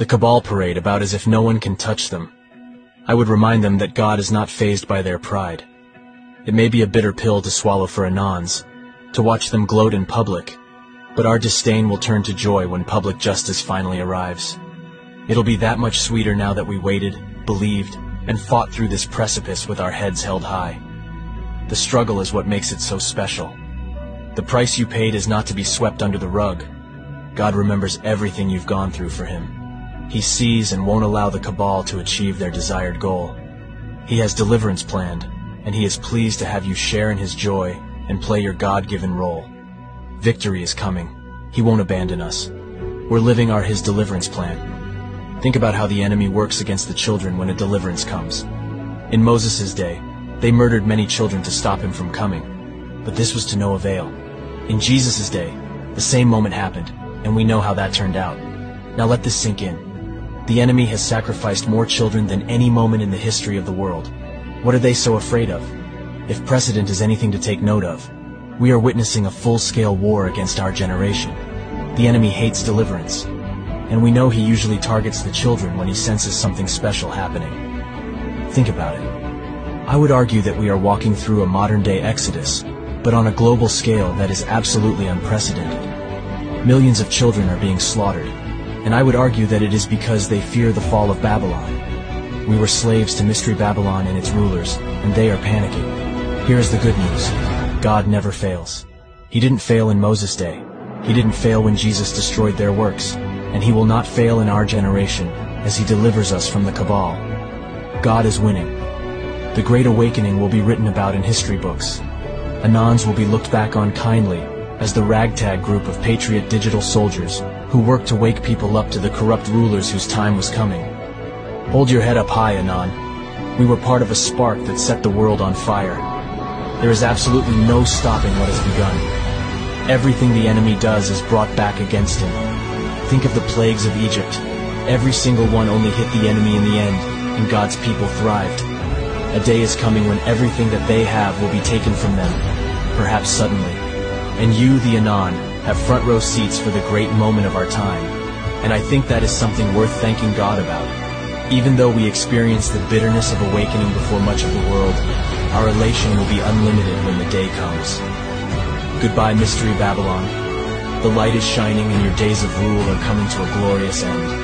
The Cabal parade about as if no one can touch them. I would remind them that God is not fazed by their pride. It may be a bitter pill to swallow for Anons, to watch them gloat in public, but our disdain will turn to joy when public justice finally arrives. It'll be that much sweeter now that we waited, believed, and fought through this precipice with our heads held high. The struggle is what makes it so special. The price you paid is not to be swept under the rug. God remembers everything you've gone through for Him. He sees and won't allow the Cabal to achieve their desired goal. He has deliverance planned, and He is pleased to have you share in His joy and play your God-given role. Victory is coming. He won't abandon us. We're living His deliverance plan. Think about how the enemy works against the children when a deliverance comes. In Moses' day, they murdered many children to stop him from coming, but this was to no avail. In Jesus' day, the same moment happened, and we know how that turned out. Now let this sink in. The enemy has sacrificed more children than any moment in the history of the world. What are they so afraid of? If precedent is anything to take note of, we are witnessing a full-scale war against our generation. The enemy hates deliverance, and we know he usually targets the children when he senses something special happening. Think about it. I would argue that we are walking through a modern-day exodus, but on a global scale that is absolutely unprecedented. Millions of children are being slaughtered, and I would argue that it is because they fear the fall of Babylon. We were slaves to Mystery Babylon and its rulers, and they are panicking. Here is the good news. God never fails. He didn't fail in Moses' day. He didn't fail when Jesus destroyed their works, and He will not fail in our generation as He delivers us from the Cabal. God is winning. The Great Awakening will be written about in history books. Anons will be looked back on kindly as the ragtag group of patriot digital soldiers who worked to wake people up to the corrupt rulers whose time was coming. Hold your head up high, Anon. We were part of a spark that set the world on fire. There is absolutely no stopping what has begun. Everything the enemy does is brought back against him. Think of the plagues of Egypt. Every single one only hit the enemy in the end, and God's people thrived. A day is coming when everything that they have will be taken from them, perhaps suddenly. And you, the Anon, have front row seats for the great moment of our time. And I think that is something worth thanking God about. Even though we experience the bitterness of awakening before much of the world, our elation will be unlimited when the day comes. Goodbye, Mystery Babylon. The light is shining and your days of rule are coming to a glorious end.